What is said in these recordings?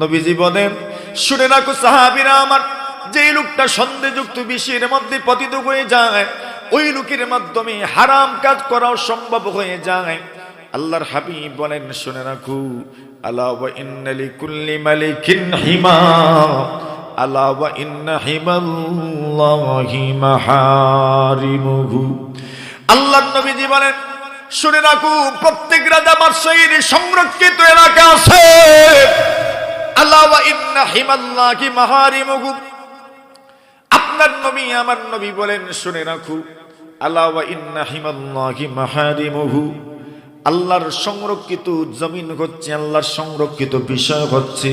নবীজি বলেন, শুনে রাখো সাহাবীরা আমার, যে লোকটা সন্দেহযুক্ত বিষয়ের মধ্যে পতিত হয়ে যায়, ওই লোকের মাধ্যমে হারাম কাজ করাও সম্ভব হয়ে যায়। আল্লাহর হাবিব বলেন, শুনে রাখো, আলা ওয়া ইন্না লিকুল্লি মালিকিন হিমা, আলা ওয়া ইন্না হিমাল্লাহি মাহারিমুহু। আল্লাহর নবীজি বলেন, শুনে রাখো, প্রত্যেক রাজা বাদশাহীর সংরক্ষিত এলাকা আছে। আলা ওয়া ইন্না হিমাল্লাহি মাহারিমুহু। আপনার নবী আমার নবী বলেন, শুনে রাখো, আলা ওয়া ইন্না হিমাল্লাহি মাহারিমুহু। আল্লাহর সংরক্ষিত জমিন হচ্ছে, আল্লাহর সংরক্ষিত বিষয় হচ্ছে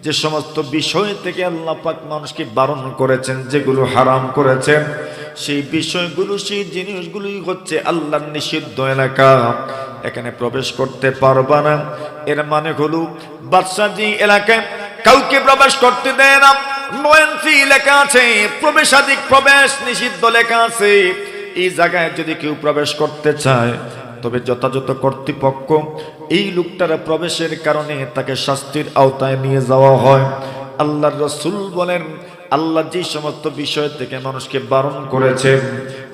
যে সমস্ত বিষয় থেকে আল্লাহ পাক মানুষকে বারণ করেছেন, যেগুলো হারাম করেছেন, সেই বিষয়গুলো, সেই জিনিসগুলোই হচ্ছে আল্লাহর নিষিদ্ধ এলাকা। এখানে প্রবেশ করতে পারবা না, এর মানে হলো বাদশা যে এলাকায় কাউকে প্রবেশ করতে দেয় না, নয়নসি লেখা আছে, প্রবেশাধিক প্রবেশ নিষিদ্ধ লেখা আছে। এই জায়গায় যদি কেউ প্রবেশ করতে চায়, তবে যথাযথ কর্তৃপক্ষ এই লোকটার প্রবেশের কারণে তাকে শাস্তির আওতায় নিয়ে যাওয়া হয়। আল্লাহর রাসূল বলেন, আল্লাহ যে সমস্ত বিষয় থেকে মানুষকে বারণ করেছেন,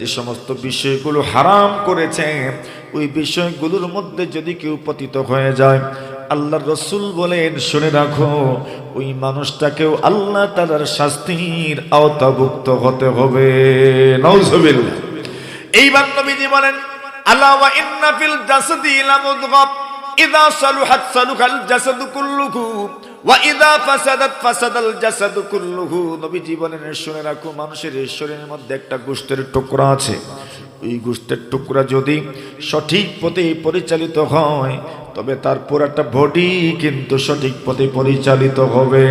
যে সমস্ত বিষয়গুলো হারাম করেছেন, ওই বিষয়গুলোর মধ্যে যদি কেউ পতিত হয়ে যায়, আল্লাহর রাসূল বলেন, শুনে রাখো, ওই মানুষটাকেও আল্লাহ তাআলার শাস্তির আওতাভুক্ত হতে হবে। নাউজুবিল্লাহ। এইবার নবীজি বলেন, আলা ওয়া ইন্না ফিল জাসাদি লামুদগাহ ইযা সালুহাত সালুহাল জাসাদু কুল্লুহু ওয়া ইযা ফাসাদাত ফাসাদাল জাসাদু কুল্লুহু। নবীজি বলেন, শুনে রাখো, মানুষের শরীরের মধ্যে একটা গোশতের টুকরা আছে। ওই গোশতের টুকরা যদি সঠিক পথে পরিচালিত হয়, তবে তার পুরাটা বডি কিন্তু সঠিক পথে পরিচালিত হবে।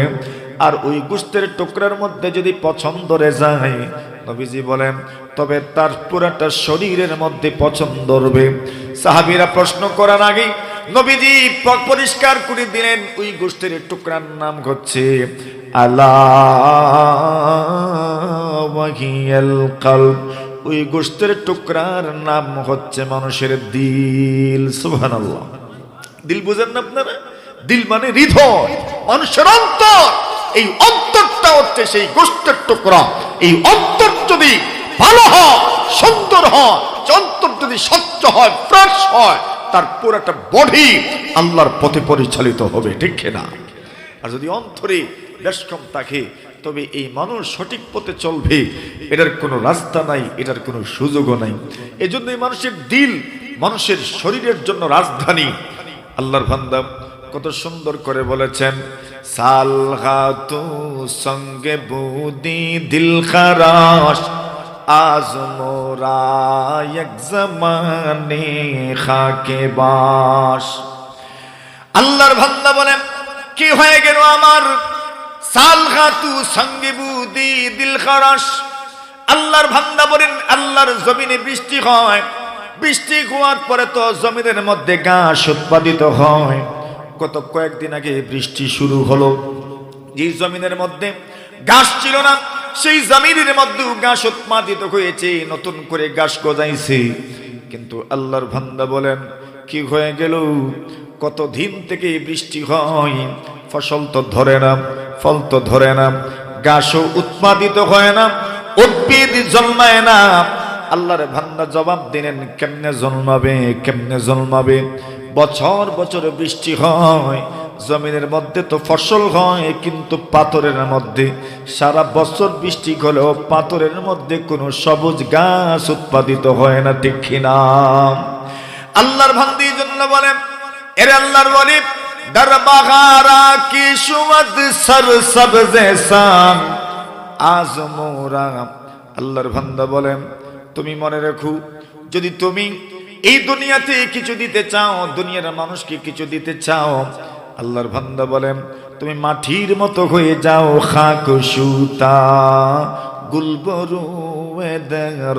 আর ওই গোশতের টুকরার মধ্যে যদি পছন্দ ধরে যায়, নবীজি বলেন, তবে তার পুরাটা শরীরের মধ্যে পছন্দ হবে। সাহাবীরা প্রশ্ন করার আগে নবীজি পরিষ্কার করে দিলেন, ওই গোশতের টুকরার নাম হচ্ছে আলা ওয়াহিয়াল কলব। ওই গোশতের টুকরার নাম হচ্ছে মানুষের দিল। সুবহানাল্লাহ। দিল বুঝেন না আপনারা? দিল মানে হৃদয়, মানুষের অন্তর। এই অন্তরটা হচ্ছে সেই গোশতের টুকরা। এই অন্তর যদি ভালো হয়, সুন্দর হয়, অন্তর যদি স্বচ্ছ হয়, ফ্রেশ হয়, তার পুরোটা বডি আল্লাহর পথে পরিচালিত হবে, ঠিক না? আর যদি অন্তরে বেশকম থাকে, তবে এই মানুষ সঠিক পথে চলবে, এটার কোনো রাস্তা নাই, এটার কোনো সুযোগও নাই। এজন্য এই মানুষের দিল মানুষের শরীরের জন্য রাজধানী। আল্লাহর বান্দা কত সুন্দর করে বলেছেন, সালগাতু সঙ্গে বুদি দিল খারাশ, আজ মোরা এক জামানে খাকে বাস। আল্লাহর বান্দা বলেন, কি হয়ে গেল আমার? সালগাতু সঙ্গে বুদি দিল খারাশ। আল্লাহর বান্দা বলেন, আল্লাহর জমিনে বৃষ্টি হয়, বৃষ্টি হওয়ার পরে তো জমিনের মধ্যে ঘাস উৎপাদিত হয়। গত কয়েকদিন আগে বৃষ্টি শুরু হলো, যে জমিনের মধ্যে ঘাস ছিল না, সেই জমিনের মধ্যে ঘাস উৎপাদিত হয়েছে, নতুন করে ঘাস গজাইছে। কিন্তু আল্লাহর বান্দা বলেন, কি হয়ে গেল? কত দিন থেকে বৃষ্টি হয়, ফসল তো ধরে না, ফল তো ধরে না, ঘাসও উৎপাদিত হয় না, উদ্ভিদ জন্মায় না। আল্লাহর বান্দা জবাব দিলেন, কেমনে জন্মাবে, কেমনে জন্মাবে? বছর বছর বৃষ্টি হয়, জমিনের মধ্যে তো ফসল হয়, কিন্তু পাথরের মধ্যে সারা বছর বৃষ্টি হলেও পাথরের মধ্যে কোনো সবুজ গাছ উৎপাদিত হয় না, ঠিক কিনা? আল্লাহর বান্দা এই জন্য বলেন, এরে আল্লাহর ওয়ালি, দরবাগারা কি সুমদ সর সবজে সাম আজ মোরা। আল্লাহর বান্দা বলেন, তুমি মনে রাখো, যদি তুমি এই দুনিয়াতে কিছু দিতে চাও, দুনিয়ার মানুষকে কিছু দিতে চাও, আল্লাহর বান্দা বলেন, তুমি মাটির মতো হয়ে যাও, খাক সুতা গুলবরু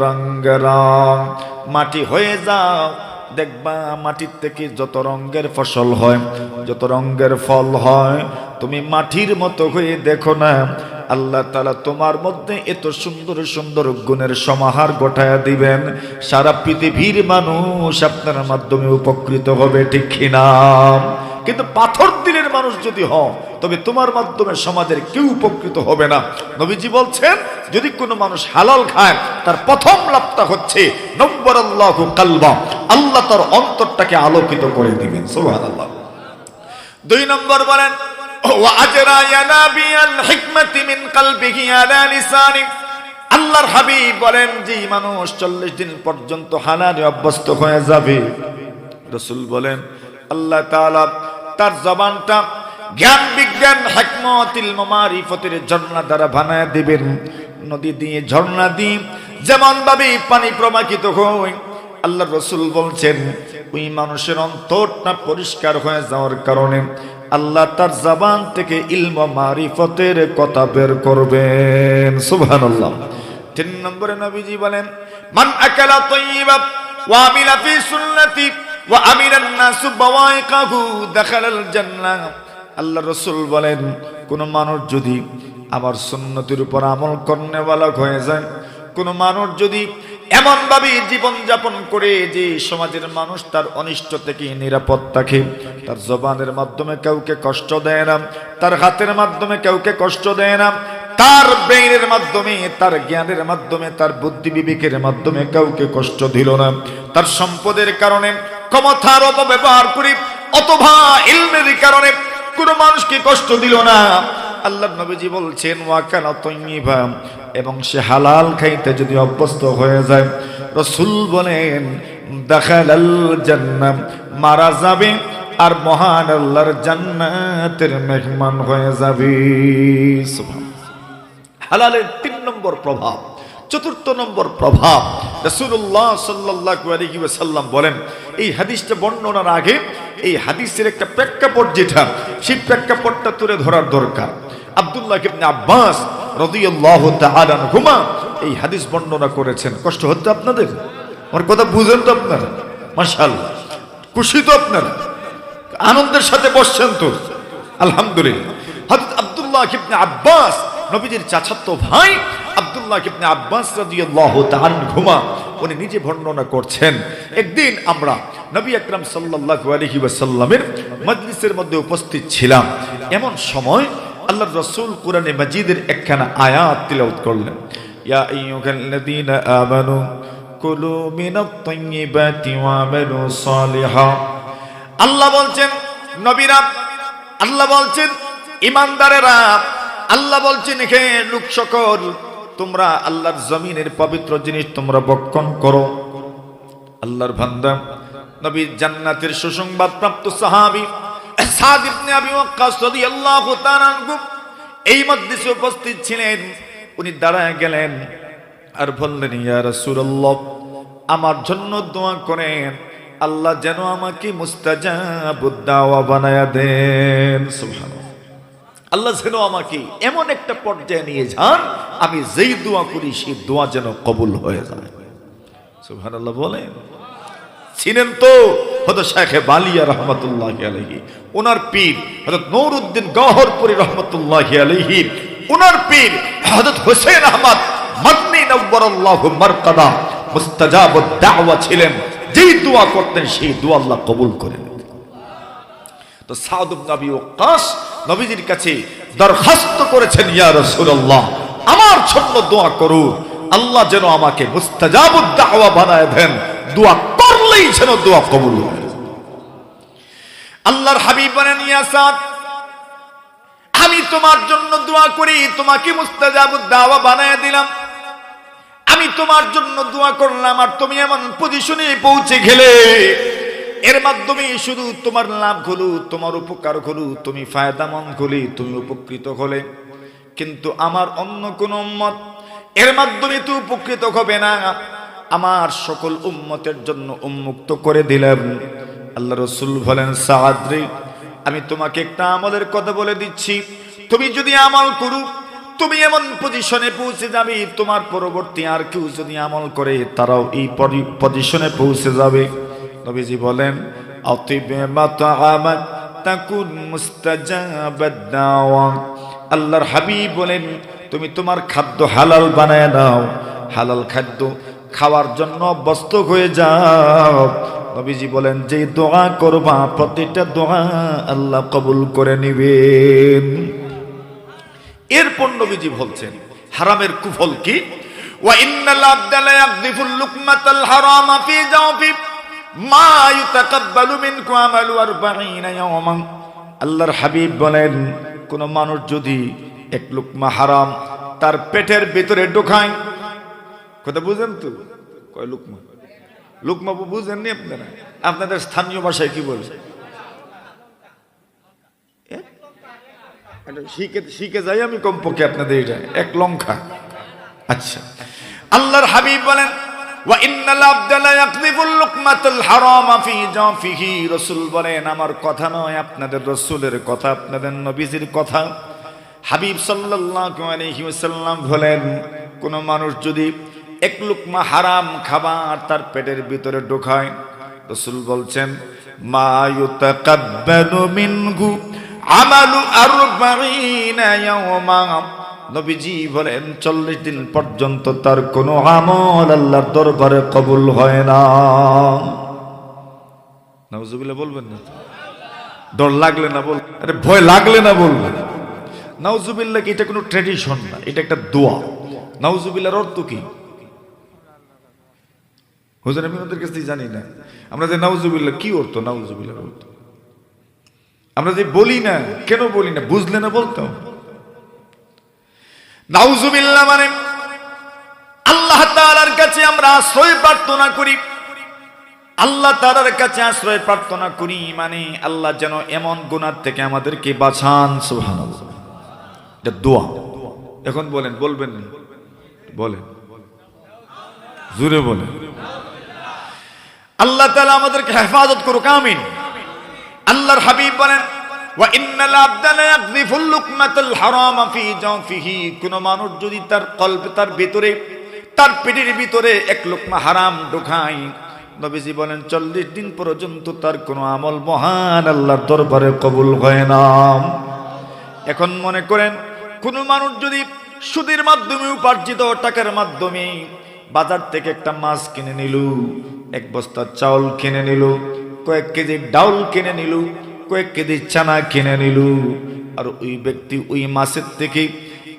রঙ রঙ, মাটি হয়ে যাও। দেখবা মাটির থেকে যত রঙের ফসল হয়, যত রঙের ফল হয়, তুমি মাটির মতো হয়ে দেখো না, আল্লাহ তাআলা তোমার মধ্যে এত সুন্দর সুন্দর গুণের সমাহার ঘটায়া দিবেন, সারা পৃথিবীর মানুষ আপনার মাধ্যমে উপকৃত হবে, ঠিক কিনা? কিন্তু পাথর দিলের মানুষ যদি হও তবে তোমার মাধ্যমে সমাজের কেউ উপকৃত হবে না। নবীজি বলছেন যদি কোনো মানুষ হালাল খায় তার প্রথম লাভটা হচ্ছে নব্বরাল্লাহু কালবা, আল্লাহ তার অন্তরটাকে আলোকিত করে দিবেন। সুবহানাল্লাহ। 2 নম্বর বলেন ওয়া আজরা ইয়ানাবিয়াল হিকমাতি মিন কলবিহি আলা লিসানি। আল্লাহর হাবিব বলেন যে মানুষ 40 দিন পর্যন্ত হালালে অভ্যস্ত হয়ে যাবে, রাসূল বলেন আল্লাহ তাআলা তার জবানটা জ্ঞান বিজ্ঞান হিকমত ইলম মারিফতের ঝর্ণা দ্বারা বানায় দিবেন। নদী দিয়ে ঝর্ণা দিয়ে যেমন ভাবে পানি প্রবাহিত হয়, আল্লাহ রাসূল বলছেন ওই মানুষের অন্তরটা পরিষ্কার হয়ে যাওয়ার কারণে আল্লাহ তার জবান থেকে ইলম মারিফতের কথা বের করবেন। সুবহানাল্লাহ। 3 নম্বরে নবীজি বলেন মান আকালা তাইয়্যিবা ওয়া আমিলা ফি সুন্নতি ওয়া আমিরান নাসু বাওয়াইকাহু দাখালাল জান্নাহ। আল্লাহ রাসূল বলেন কোন মানুষ যদি আমার সুন্নতের উপর আমল করনেওয়ালা হয়ে যায়, কোন মানুষ যদি এমন ভাবে জীবন যাপন করে যে সমাজের মানুষ তার অনিষ্ট থেকে নিরাপদ থাকে, তার জবানের মাধ্যমে কাউকে কষ্ট দেয় না, তার হাতের মাধ্যমে কাউকে কষ্ট দেয় না, তার ব্রেইনের মাধ্যমে তার জ্ঞানের মাধ্যমে তার বুদ্ধি বিবেকের মাধ্যমে কাউকে কষ্ট দিল না, তার সম্পদের কারণে ক্ষমতার অপব্যবহার করে অথবা ইলমের কারণে কোন মানুষকে কষ্ট দিল না, আল্লাহর নবীজি বলছেন ওয়াকানা তাইয়্যিবা, এবং সে হালাল খাইতে যদি অভ্যস্ত হয়ে যায়, রাসূল বলেন দাখালাল জান্নাহ, মারা যাবে আর মহান আল্লাহর জান্নাতের মেহমান হয়ে যাবে। সুবহানাল্লাহ। হালালের 3 নম্বর প্রভাব। 4 নম্বর প্রভাব রাসূলুল্লাহ সাল্লাল্লাহু আলাইহি ওয়াসাল্লাম বলেন, এই হাদিসটা বর্ণনার আগে এই হাদিসের একটা প্রেক্ষাপট যেটা, সেই প্রেক্ষাপটটা তুলে ধরার দরকার। আব্দুল্লাহ ইবনে আব্বাস রাদিয়াল্লাহু তাআলা আনহুমা এই হাদিস বর্ণনা করেছেন। কষ্ট হচ্ছে আপনাদের? আমার কথা বুঝেন তো আপনারা? মাশাআল্লাহ, খুশি তো আপনারা? আনন্দের সাথে বসছেন তো? আলহামদুলিল্লাহ। হযরত আব্দুল্লাহ ইবনে আব্বাস নবীজির চাচাতো ভাই আব্দুল্লাহ ইবনে আব্বাস রাদিয়াল্লাহু তাআলা আনহুমা উনি নিজে বর্ণনা করছেন, একদিন আমরা নবী আকরাম সাল্লাল্লাহু আলাইহি ওয়াসাল্লামের মজলিসের মধ্যে উপস্থিত ছিলাম। এমন সময় আল্লাহর রাসূল কোরআনে মাজিদের একখানা আয়াত তিলাওয়াত করলেন, ইয়া আইয়ুহাল্লাযীনা আমানু কুলু মিনাত তাইয়্যিবাতি ওয়া আমালু সালিহা। আল্লাহ বলছেন নবীরা, আল্লাহ বলছেন ঈমানদারেরা, আল্লাহ বলছেন হে লোক সকল, তোমরা আল্লাহর জমিনের পবিত্র জিনিস তোমরা ভক্ষণ করো। আল্লাহর বান্দা নবী জান্নাতের সুসংবাদ প্রাপ্ত সাহাবী সাদ ইবনে আবি ওয়াক্কাস রাদিয়াল্লাহু তাআলা আনহু এই মজলিসে উপস্থিত ছিলেন। উনি দাঁড়ায় গেলেন আর বললেন, ইয়া রাসূলুল্লাহ, আমার জন্য দোয়া করেন, আল্লাহ যেন আমাকে মুস্তাজাবুদ দাওয়া বানায়া দেন। সুবহানাল্লাহ। আল্লাহ যেন আমাকে এমন একটা পর্যায়ে নিয়ে যান, আমি যেই দোয়া করি সেই দোয়া যেন কবুল হয়ে যায়। সুবহানাল্লাহ বলেন। ছিলেন তো হযরত শেখ বালিয়া রাহমাতুল্লাহি আলাইহি, ওনার পীর হযরত নূরউদ্দিন গওহরপুরী রাহমাতুল্লাহি আলাইহি, ওনার পীর হযরত হোসেন আহমদ মাদনী নওয়ারাল্লাহু মারকাদা মুস্তাজাবুদ দাওয়া ছিলেন, যেই দোয়া করতেন সেই দোয়া আল্লাহ কবুল করেন। তো সাদ ইবনে আবি ওয়াক্কাস নবীজির কাছে দরখাস্ত করেছেন, ইয়া রাসূলুল্লাহ, আমার জন্য দোয়া করুন, আল্লাহ যেন আমাকে মুস্তাজাবুদ দাওয়া বানায় দেন, দোয়া করলেই যেন দোয়া কবুল হয়। আল্লাহর হাবিব বলেন, ইয়া সাদ, আমি তোমার জন্য দোয়া করি, তোমাকে মুস্তাজাবুদ দাওয়া বানায় দিলাম। আমি তোমার জন্য দোয়া করলাম আর তুমি এমন পজিশনে পৌঁছে গেলে, এর মাধ্যমে শুধু তোমার লাভ হলো, তোমার উপকার হলো, তুমি ফায়দামন্দ হলে, তুমি উপকৃত হলে, কিন্তু আমার অন্য কোন উম্মত এর মাধ্যমে তো উপকৃত হবে না। আমার সকল উম্মতের জন্য উন্মুক্ত করে দিলাম। আল্লাহ রাসূল বলেন, সাদ রে, আমি তোমাকে একটা আমলের কথা বলে দিচ্ছি, তুমি যদি আমল করো তুমি এমন পজিশনে পৌঁছে যাবে, তোমার পরবর্তী আর কেউ যদি আমল করে তারাও এই পজিশনে পৌঁছে যাবে। নবীজি বলেন, আতিবে মাতাআমাত তাকুন মুস্তাজাবাদ দাওয়া। আল্লাহর হাবিব বলেন, তুমি তোমার খাদ্য হালাল বানায় নাও, হালাল খাদ্য খাওয়ার জন্য অভ্যস্ত হয়ে যাও, নবীজি বলেন যে দোয়া করবা প্রতিটা দোয়া আল্লাহ কবুল করে নেবেন। এরপর নবীজি বলছেন হারামের কুফল কি? ওয়া ইন্নাল আবদা লা ইয়াগযিফুল লুকমাতাল হারামা ফি জাওফি মা ইউতাকাব্বালু মিনকু আমালু 40 ইয়াওমান। আল্লাহর হাবিব বলেন কোন মানুষ যদি এক লুকমা হারাম তার পেটের ভিতরে ঢোকায়, কথা বুঝেন তো? কয় লুকমা, লুকমা বুঝেননি আপনারা? আপনাদের স্থানীয় ভাষায় কি বলছে? শিখে যাই আমি কমপক্ষে আপনাদের এটা এক লঙ্কা। আচ্ছা, আল্লাহর হাবিব বলেন ওয়া ইন্নাল আবদা লা ইয়াকযিফুল লুকমাতাল হারামা ফি জাফিহি। রাসূল বলেন আমার কথা নয়, আপনাদের রাসূলের কথা, আপনাদের নবীজির কথা। হাবিব সাল্লাল্লাহু আলাইহি ওয়াসাল্লাম বলেন কোন মানুষ যদি এক লুকমা হারাম খাবার তার পেটের ভিতরে ঢোকায়, রাসূল বলছেন মা ইউতাকাব্বালু মিনহু আমালু 40 ইয়াওমা। নবীজি বলেন 40 দিন পর্যন্ত তার কোনো আমল আল্লাহর দরবারে কবুল হয় না। নাউজুবিল্লাহ বলবেন না? ডর লাগলে না বল, আরে ভয় লাগলে না বলবেন। নাউজুবিল্লাহ কি এটা কোনো ট্র্যাডিশন না, এটা একটা দোয়া। নাউজুবিল্লাহর অর্থ কি হুজুর? আমি ওদের কাছে জানি না আমরা যে নাউজুবিল্লাহ কি অর্থ, নাউজুবিল্লাহর অর্থ আমরা যে বলি না, কেন বলি না? বুঝলে না বলতাম। নাউজুবিল্লাহ মানে আল্লাহ তাআলার কাছে আমরা আশ্রয় প্রার্থনা করি। আল্লাহ তাআলার কাছে আশ্রয় প্রার্থনা করি মানে আল্লাহ যেন এমন গুনাহ থেকে আমাদেরকে বাঁচান। সুবহানাল্লাহ, এটা দোয়া। এখন বলেন, বলবেন না? বলেন, জোরে বলেন। আল্লাহ তাআলা আমাদেরকে হেফাজত করুক, আমিন। আল্লাহর হাবিব বলেন ওয়া ইন্নাল আবদা লা ইয়াগযিফুল লুকমাতাল হারামা ফি জাওফিহি। কোন মানুষ যদি তার কলবে, তার ভিতরে, তার পেটের ভিতরে এক লুকমা হারাম ঢোকায়, নবীজি বলেন 40 দিন পর্যন্ত তার কোনো আমল মহান আল্লাহর দরবারে কবুল হয় না। এখন মনে করেন কোন মানুষ যদি সুদের মাধ্যমে উপার্জিত টাকার মাধ্যমে বাজার থেকে একটা মাছ কিনে নিল, এক বস্তা চাউল কিনে নিল, কয়েক কেজি ডাউল কিনে নিল, কয়েক কেজি চানা কিনে নিল, আর ওই ব্যক্তি ওই মাছের থেকে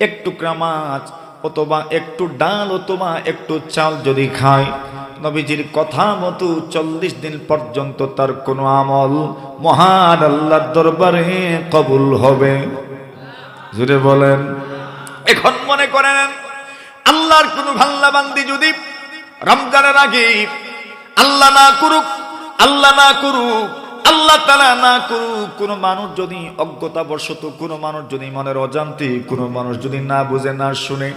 এক টুকরা মাছ অথবা একটু ডাল অথবা একটু চাল যদি খায়, নবীজির কথা মতো 40 দিন পর্যন্ত তার কোনো আমল মহান আল্লাহর দরবারে কবুল হবে। জোরে বলেন। এখন মনে করেন আল্লাহর কোন বান্দা বান্দি যদি রমজানের আগে আল্লাহ না করুক, আল্লাহ না করুক, আল্লাহ তাআলা না করুক, কোন মানুষ যদি অজ্ঞতাবশত, কোন মানুষ যদি মনের অজান্তে, কোন মানুষ যদি না বুঝে না শুনে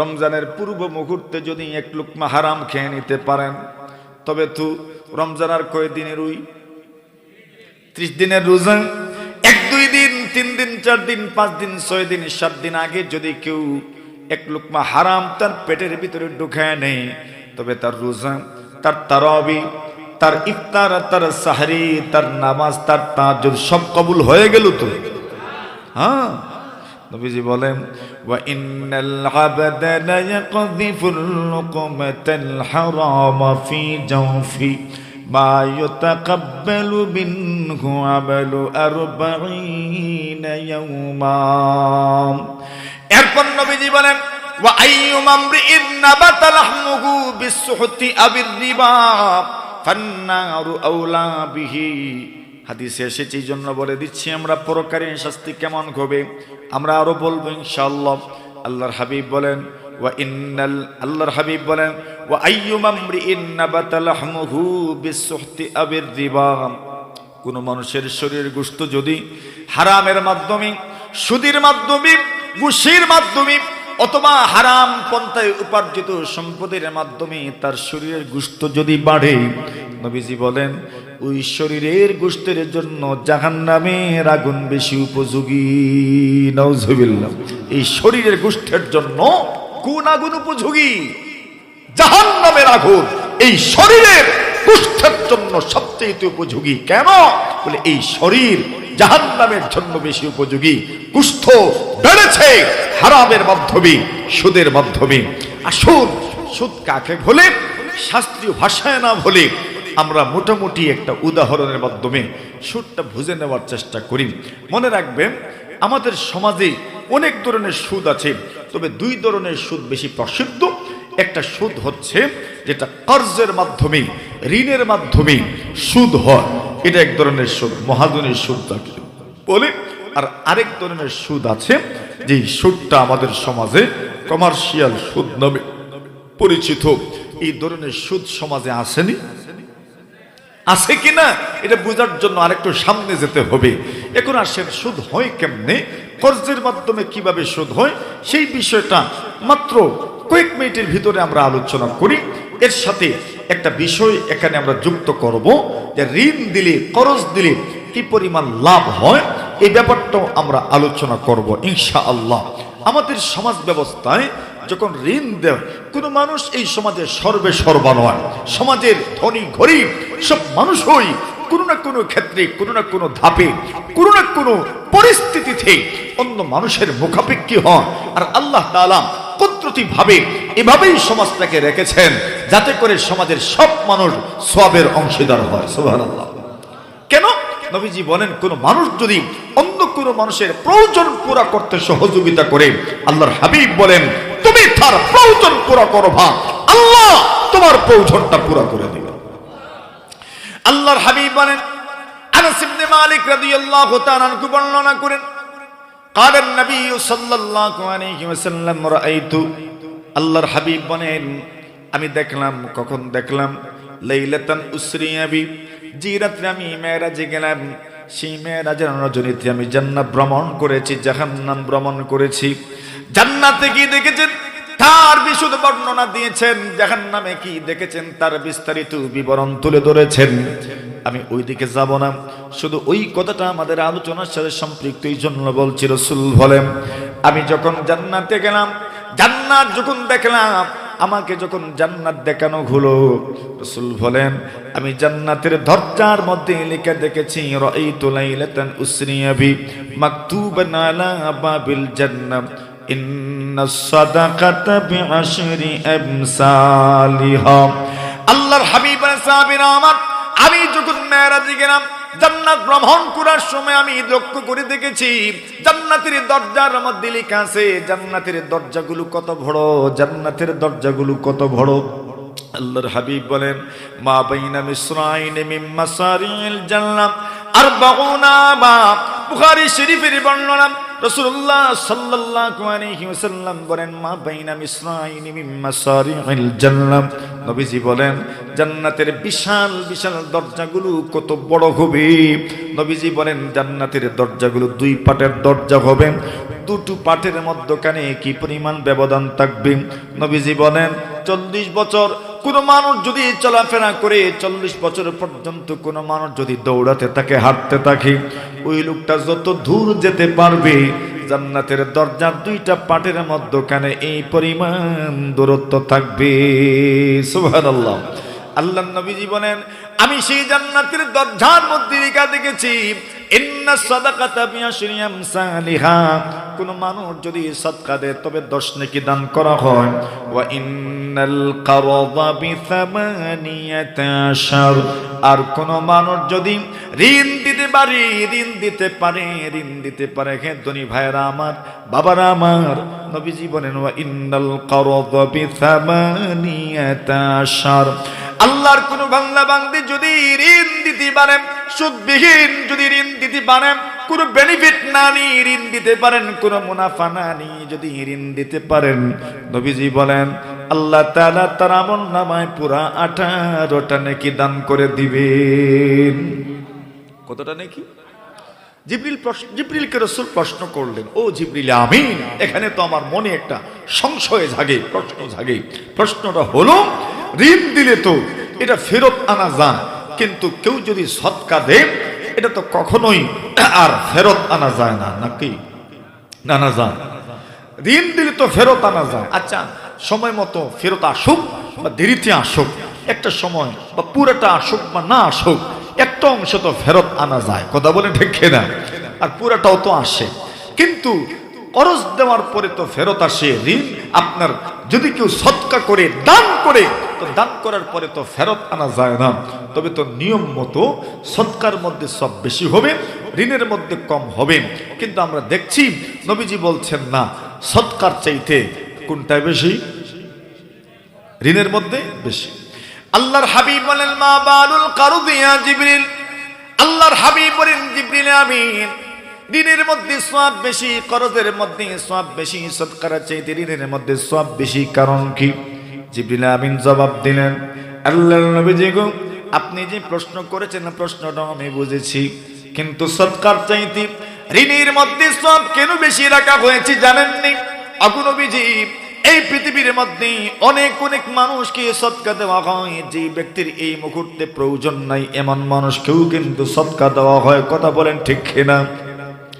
রমজানের পূর্ব মুহূর্তে যদি এক লুকমা হারাম খেয়ে নিতে পারেন, তবে তো রমজান আর কয় দিনের? ওই 30 দিনের রোজা। 1-2 দিন, 3 দিন, 4 দিন, 5 দিন, 6 দিন, 7 দিন আগে যদি কেউ এক লুকমা হারাম তার পেটের ভিতরে ঢুকায় নেয়, তবে তার রোজা, তার তারাবি, তার ইফতার, তার সাহরি, তার নামাজ, তার তাহাজ্জুদ সব কবুল হয়ে গেল তো। হ্যাঁ, নবীজি বলেন ওয়া ইন্নাল আবদা লা ইয়াকযিফুল লুকমাতাল হারামা ফি জাওফি মা ইউতাকাব্বালু মিনহু আমালু 40 ইয়াওমা। এরপর নবীজি বলেন ওয়া আইয়ুমা আমরিন নাবাতা লাহমুহু বিসসুহতি আবির রিবা ফান্নারু আওলা বিহি। হাদিসে এসেছে, এই জন্য বলে দিচ্ছি আমরা পরকালীন শাস্তি কেমন হবে আমরা আরো বলবো ইনশাআল্লাহ। আল্লাহর হাবিব বলেন আল্লাহর হাবিব বলেন ওয়া আইয়ুমা আমরিন নাবাতা লাহমুহু বিসসুহতি আবির রিবা। কোন মানুষের শরীরের গোশত যদি হারামের মাধ্যমে, সুদের মাধ্যমে, ঘুষের মাধ্যমে অথবা হারাম পন্থায় উপার্জিত সম্পদের মাধ্যমে তার শরীরের গোশত যদি বাড়ে, নবীজি বলেন ওই শরীরের গোশতের জন্য জাহান্নামের আগুন বেশি উপযোগী। নাউজুবিল্লাহ। এই শরীরের গোশতের জন্য কোন আগুন উপযোগী? জাহান্নামের আগুন এই শরীরের গোশতের জন্য সবচেয়ে উপযোগী। কেন? বলে এই শরীর জাহান্নামের জন্য বেশি উপযোগী। গোশত বেড়েছে হারামের মাধ্যমে, সুদের মাধ্যমে। আসুন, সুদ কাকে বলে? শাস্ত্রীয় ভাষায় না বলে আমরা মোটামুটি একটা উদাহরণের মাধ্যমে সুদটা বুঝে নেওয়ার চেষ্টা করি। মনে রাখবেন, আমাদের সমাজে অনেক ধরনের সুদ আছে, তবে দুই ধরনের সুদ বেশি প্রসিদ্ধ। একটা সুদ হচ্ছে যেটা কর্জের মাধ্যমে, ঋণের মাধ্যমে সুদ হয়, এটা এক ধরনের সুদ, মহাজনের সুদ তাকে বলে। আর আরেক ধরনের সুদ আছে, যে সুদটা আমাদের সমাজে কমার্শিয়াল সুদ নামে পরিচিত। এই ধরনের সুদ সমাজে আসেনি, আছে কিনা এটা বোঝার জন্য আরেকটু সামনে যেতে হবে। এখন আসেন, সুদ হয় কেমনে, কর্জের মাধ্যমে কিভাবে সুদ হয়, সেই বিষয়টা মাত্র কয়েক মিনিটের ভিতরে আমরা আলোচনা করি। এর সাথে একটা বিষয় এখানে আমরা যুক্ত করব, যে ঋণ দিলে, কর্জ দিলে কি পরিমাণ লাভ হয়, এই ব্যাপারটাও আমরা আলোচনা করব ইনশাআল্লাহ। আমাদের সমাজ ব্যবস্থায় যখন ঋণ দেয় কোনো মানুষ, এই সমাজের সর্বে সর্বা নয়, সমাজের ধনী গরিব সব মানুষই কোনো না কোনো ক্ষেত্রে, কোনো না কোনো ধাপে, কোনো না কোনো পরিস্থিতিতে অন্য মানুষের মুখাপেক্ষী হন। আর আল্লাহ তাআলা কুদরতিভাবে এভাবেই সমাজটাকে রেখেছেন, যাতে করে সমাজের সব মানুষ সওয়াবের অংশীদার হয়। সুবহানাল্লাহ। কেন? নবীজি বলেন, কোন মানুষ যদি অন্য কোন মানুষের প্রয়োজন পুরা করতে সহযোগিতা করে, আল্লাহর হাবিব বলেন, তুমি তার প্রয়োজন পুরা করবা, আল্লাহ তোমার প্রয়োজনটা পুরা করে দিবে। আল্লাহর হাবিব বলেন, আনাস ইবনে মালিক রাদিয়াল্লাহু তাআলা আনহু বর্ণনা করেন, قال النبي صلى الله عليه وسلم رأيت, আল্লাহর হাবিব বলেন, আমি দেখলাম, কখন দেখলাম, লাইলাতান উসরিয়া বি, যে রাত্রে আমি মেরাজে গেলাম, সেই মেরাজের রজনীতে আমি জান্নাত ভ্রমণ করেছি, জাহান্নাম ভ্রমণ করেছি। জান্নাতে কি দেখেছেন তার বিশদ বর্ণনা দিয়েছেন, জাহান্নামে কি দেখেছেন তার বিস্তারিত বিবরণ তুলে ধরেছেন। আমি ওই দিকে যাব না, শুধু ওই কথাটা আমাদের আলোচনার সাথে সম্পৃক্ত, এই জন্য বলছি। রাসূল বলেন, আমি যখন জান্নাতে গেলাম, জান্নাত যখন দেখলাম, আমাকে যখন জান্নাত দেখানো হলো, রাসূল বলেন, আমি জান্নাতের দরজার মধ্যে লেখা দেখেছি, রাআইতু লাইলাতান উসরিয়া বি মাকতুবান আলা বাবিল জান্নাহ ইন্নাস সাদাকাতা বিআশরি আমসালিহা। আল্লাহর হাবিব সাহাবীরা আমার, আমি যখন মেরাজে গেলাম, জান্নাত ভ্রমণ করার সময় আমি লক্ষ্য করে দেখেছি, জান্নাতের দরজার মধ্যে লেখা আছে, জান্নাতের দরজাগুলো কত বড়, জান্নাতের দরজাগুলো কত বড়। আল্লাহর হাবিব বলেন, মা বাইনা মিসরাইন মিন মাসারিল জান্নাহ আরবাউনা বাব। বুখারী শরীফের বর্ণনা, রাসূলুল্লাহ সাল্লাল্লাহু আলাইহি ওয়াসাল্লাম বলেন, মা বাইনা মিসরাইন মিন মাসারিল জান্নাহ, নবীজি বলেন, জান্নাতের বিশাল বিশাল দরজাগুলো কত বড় হবে। নবীজি বলেন, জান্নাতের দরজাগুলো দুই পাটের দরজা হবে, দুটো পাটের মধ্যখানে কি পরিমাণ ব্যবধান থাকবে। নবীজি বলেন, 40 বছর কোন মানুষ যদি চলাফেরা করে, 40 বছর পর্যন্ত কোন মানুষ যদি দৌড়াতে থাকে, হাঁটতে থাকে, ওই লোকটা যত দূর যেতে পারবে, জান্নাতের দরজার দুইটা পাটের মধ্যখানে এই পরিমাণ দূরত্ব থাকবে। সুবহানাল্লাহ। আল্লাহ নবীজি বলেন, আমি সেই জান্নাতের দরজার মধ্যে লেখা দেখেছি, ইন্নাস সাদাকাতা বিআশরি আমসালিহা, কোন মানুষ যদি সাদকা দেয় তবে 10 নেকি দান করা হয়। ওয়া ইন্নাল কারযা বি8, আর কোন মানুষ যদি ঋণ দিতে পারে, ঋণ দিতে পারে, হে ধনী ভাইরা আমার, বাবারা আমার, নবীজি বলেন, ওয়া ইন্নাল কারযা বি8, আল্লাহর কোন বান্দা বান্দি যদি ঋণ দিতে পারেন, সুদবিহীন যদি ঋণ দিতে পারেন, কোনো বেনিফিট না নিয়ে ঋণ দিতে পারেন, কোনো মুনাফা না নিয়ে যদি ঋণ দিতে পারেন, নবীজি বলেন, আল্লাহ তাআলা তার আমলনামায় পুরা 18টা নেকি দান করে দিবেন। কতটা নেকি? জিবরিলকে রাসূল প্রশ্ন করলেন, ও জিবরিল আমিন, এখানে তো আমার মনে একটা সংশয় জাগে, প্রশ্ন জাগে। প্রশ্নটা হলো, ঋণ দিলে তো এটা ফেরত আনা যায়, কিন্তু কেউ যদি সদকা দেয়, এটা তো কখনোই আর ফেরত আনা যায় না, নাকি? না যায়। ঋণ দিলে তো ফেরত আনা যায়। আচ্ছা, সময় মতো ফেরত আসুক বা দেরিতে আসুক, একটা সময় বা পুরোটা আসুক বা না আসুক, একটা অংশ তো ফেরত আনা যায়। কথা বলে ঠিক না? আর পুরোটাও তো আসে, কিন্তু করজ দেওয়ার পরে তো ফেরত আসে ঋণ। আপনার যদি কেউ সদকা করে দান করে, তো দান করার পরে তো ফেরত আনা যায় না। তবে তো নিয়ম মতো সদকার মধ্যে সব বেশি হবে, ঋণের মধ্যে কম হবে। কিন্তু আমরা দেখছি নবীজি বলছেন না, সদকার চাইতে কোনটা বেশি? ঋণের মধ্যে বেশি। আল্লাহর হাবিব বলেন, মা বালুল কারুদ ইয়া জিবরিল। আল্লাহর হাবিব বলেন, জিবরিল আমিন, ঋণের মধ্যে সওয়াব বেশি, করজের মধ্যে সওয়াব বেশি, সদকার চাইতে ঋণের মধ্যে সওয়াব বেশি, কারণ কি? জিবরিল আমিন জবাব দিলেন, আল্লাহর নবীজি গো, আপনি যে প্রশ্ন করেছেন প্রশ্নটা আমি বুঝেছি, কিন্তু সদকার চাইতে ঋণের মধ্যে সওয়াব কেন বেশি রাখা হয়েছে জানেননি? আগু নবীজি, এই পৃথিবীর মধ্যে অনেক অনেক মানুষকে সদকা দেওয়া হয়, যে ব্যক্তির এই মুহূর্তে প্রয়োজন নাই এমন মানুষকেও কিন্তু সদকা দেওয়া হয়। কথা বলেন ঠিক কিনা?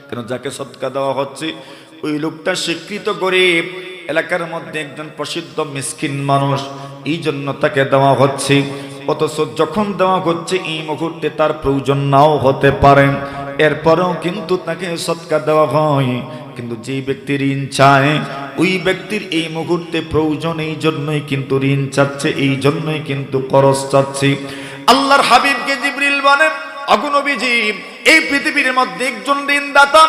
কেন? যাকে সদকা দেওয়া হচ্ছে ওই লোকটা স্বীকৃত গরিব, এলাকার মধ্যে একজন প্রসিদ্ধ মিসকিন মানুষ, এই জন্য তাকে দেওয়া হচ্ছে। অথচ যখন দেওয়া হচ্ছে এই মুহূর্তে তার প্রয়োজন নাও হতে পারে, এরপরেও কিন্তু তাকে সদকা দেওয়া হয়। কিন্তু যে ব্যক্তি ঋণ চায়, ওই ব্যক্তির এই মুহূর্তে প্রয়োজন, এই জন্যই কিন্তু ঋণ চাচ্ছে, এই জন্যই কিন্তু করজ চাচ্ছে। আল্লাহর হাবিবকে জিবরিল বলেন, ওগো নবীজি, এই পৃথিবীর মধ্যে একজন ঋণদাতা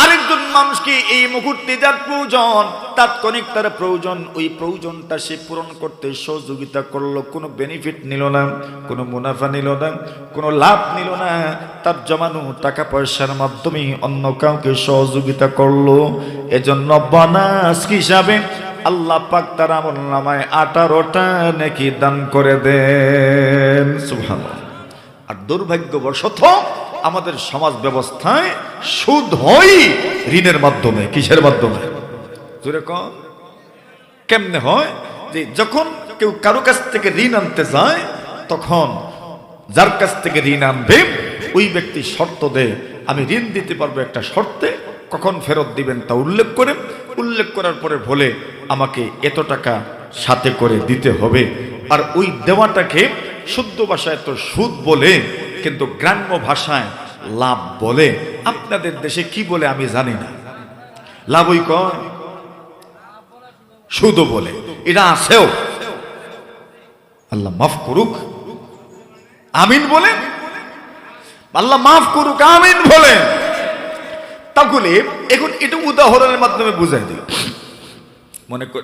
আরেকজন মানুষকে এই মুহূর্তে যার প্রয়োজন, তাৎক্ষণিক তার প্রয়োজন, ওই প্রয়োজনটা সে পূরণ করতে সহযোগিতা করলো, কোনো বেনিফিট নিল না, কোনো মুনাফা নিল না, কোনো লাভ নিল না, তার জমানো টাকা পয়সার মাধ্যমে অন্য কাউকে সহযোগিতা করলো। এজন্য বোনাস হিসাবে আল্লাহ পাক তার আমলনামায় 18টা নেকি দান করে দেন। সুবহানাল্লাহ। আর দুর্ভাগ্যবশত আমাদের সমাজ ব্যবস্থায় সুদ হয় ঋণের মাধ্যমে। কিসের মাধ্যমে? কেমনে হয়? যে যখন কেউ কারো কাছ থেকে ঋণ আনতে যায়, তখন যার কাছ থেকে ঋণ আনবে ওই ব্যক্তি শর্ত দেয়, আমি ঋণ দিতে পারবো একটা শর্তে, কখন ফেরত দিবেন তা উল্লেখ করে, উল্লেখ করার পরে বলে আমাকে এত টাকা সাথে করে দিতে হবে। আর ওই দেওয়াটাকে শুদ্ধ ভাষায় তো সুদ বলে, কিন্তু গ্রাম্য ভাষায় লাভ বলে। আপনাদের দেশে কি বলে আমি জানি না। লাভই কয়, সুদও বলে, এটা আছেও। আল্লাহ মাফ করুক, আমিন বলেন। আল্লাহ মাফ করুক, আমিন বলেন। তাহলে এখন এটা উদাহরণের মাধ্যমে বুঝাই দিই। মনে কর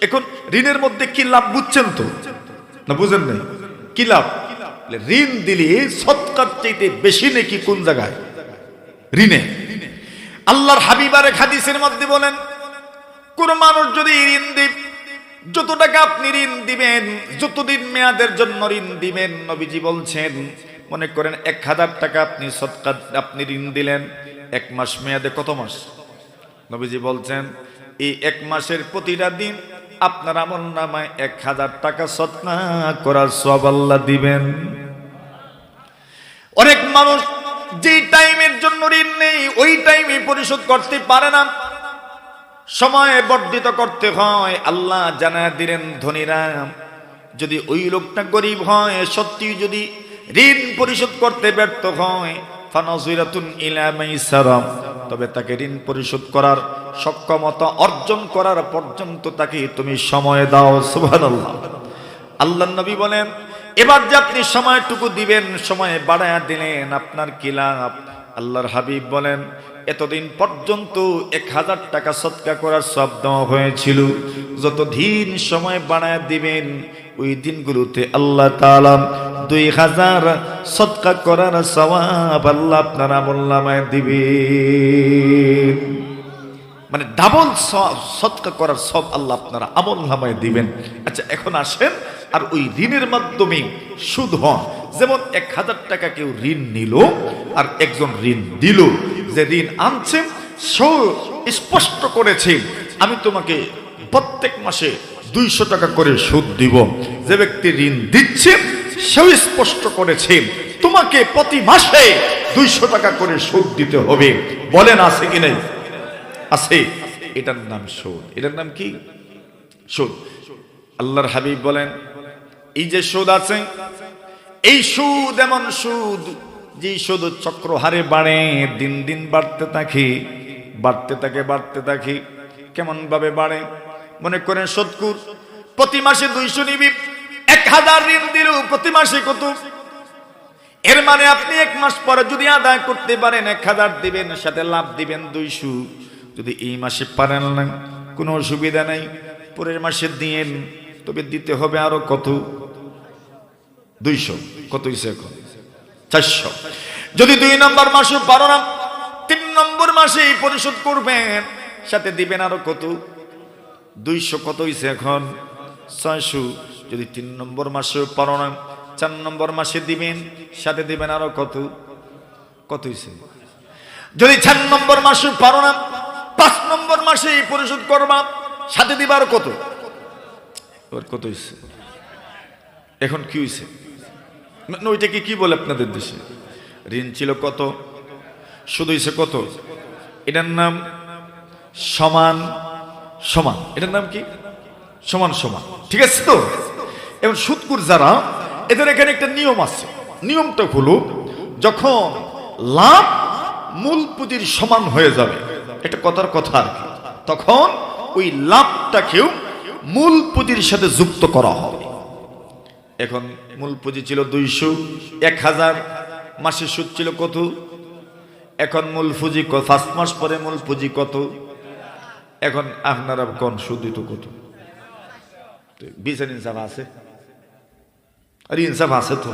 এখন ঋণের মধ্যে কি লাভ বুঝছেন তো না? বুঝেন নাই? কি লাভ? ঋণ দিলে সদকার চাইতে বেশি নাকি কোন জায়গায়? ঋণে। আল্লাহর হাবিবার এক হাদিসের মধ্যে বলেন, কোন মানুষ যদি ঋণ দেয়, যত টাকা আপনি ঋণ দিবেন, যতদিন মেয়াদের জন্য ঋণ দিবেন, নবীজি বলছেন, মনে করেন 1000 টাকা আপনি সদকা আপনি ঋণ দিলেন, 1 মাস মেয়াদে কত মাস? নবীজি বলছেন এই 1 মাসের প্রতিটা দিন আপনার আমলনামায় 1000 টাকা সদকা করার সওয়াব আল্লাহ দিবেন। অনেক মানুষ যে টাইমের জন্য ঋণ নেই ওই টাইমে পরিশোধ করতে পারে না, সময় বর্ধিত করতে হয়। আল্লাহ জানায় দিলেন, ধনীরা যদি ওই লোকটা গরিব হয়, সত্যি যদি ঋণ পরিশোধ করতে ব্যর্থ হয়, ফানাজিরাতুন ইলা মাইসারা, তবে তাকে ঋণ পরিশোধ করার সক্ষমতা অর্জন করার পর্যন্ত তাকে তুমি সময় দাও। সুবহানাল্লাহ। আল্লাহর নবী বলেন, এবার যে আপনি সময়টুকু দিবেন, সময় বাড়ায়া দিলেন, আপনার কি লাভ? আল্লাহর হাবিব বলেন, এতদিন পর্যন্ত 1000 টাকা সদকা করার সওয়াব দেওয়া হয়েছিল, যত দিন সময় বাড়ায়া দিবেন ওই দিনগুলোতে আল্লাহ তাআলা 2000 সদকা করার সওয়াব আল্লাহ আপনার আমলনামায় দিবেন। মানে ডাবল সদকা করার সব আল্লাহ আপনারা আমলনামায় দিবেন। আচ্ছা, এখন আসেন আর ওই ঋণের মাধ্যমে সুদ হয়। যেমন 1000 টাকা কেউ ঋণ নিল আর একজন ঋণ দিল, যে ঋণ আনছে সে স্পষ্ট করেছে আমি তোমাকে প্রত্যেক মাসে 200 টাকা করে সুদ দিব। যে ব্যক্তি ঋণ দিচ্ছে সেও স্পষ্ট করেছে তোমাকে প্রতি মাসে 200 টাকা করে সুদ দিতে হবে। বলেন আছে কি নাই? আছে। এটার নাম সুদ। এটার নাম কি? সুদ। আল্লাহর হাবিব বলেন, এই যে সুদ আছে, এই সুদ এমন সুদ যে সুদ চক্র হারে বাড়ে, দিন দিন বাড়তে থাকে, বাড়তে থাকে। কেমন ভাবে বাড়ে? মনে করেন সৎকুর প্রতি মাসে 200 নিবি, 1000 ঋণ দিল প্রতি মাসে কত? এর মানে আপনি 1 মাস পরে যদি আদায় করতে পারেন 1000 দিবেন, সাথে লাভ দিবেন 200। যদি এই মাসে পারেন না, কোনো অসুবিধা নাই, পরের মাসে দিন, তবে দিতে হবে আরো কত? 200। কত হইছে এখন? 400। যদি 2 নম্বর মাসে পারো না, 3 নম্বর মাসে পরিশোধ করবেন, সাথে দিবেন আরো কত? 200। কত হইছে এখন? 600। যদি 3 নম্বর মাসে পারো না, 4 নম্বর মাসে দিবেন, সাথে দিবেন আরো কত? কত হইছে? যদি 4 নম্বর মাসে পারো না, 5 নম্বর মাসে পরিশোধ করবা, সাথে দিবা আরো কত? এবার কত হইছে? এখন কি হইছে? ওইটাকে কি বলে আপনাদের দেশে? ঋণ ছিল কত, সুদ হইছে কত? এটার নাম সমান সমান। এটার নাম কি? সমান সমান। ঠিক আছে তো? এবং সুদকুর যারা, এদের এখানে একটা নিয়ম আছে। নিয়মটা হলো, যখন লাভ মূল পুঁজির সমান হয়ে যাবে, এটা কথার কথা আর কি, তখন ওই লাভটাকেও মূল পুঁজির সাথে যুক্ত করা হবে। এখন মূল পুঁজি ছিল 200, 1000, মাসের সুদ ছিল কত? এখন মূল পুঁজি 5 মাস পরে মূল পুঁজি কত? এখন আপনারা কোন সুদ দিত কত? বিচার ইনসাফ আছে? আর ইনসাফ আছে তো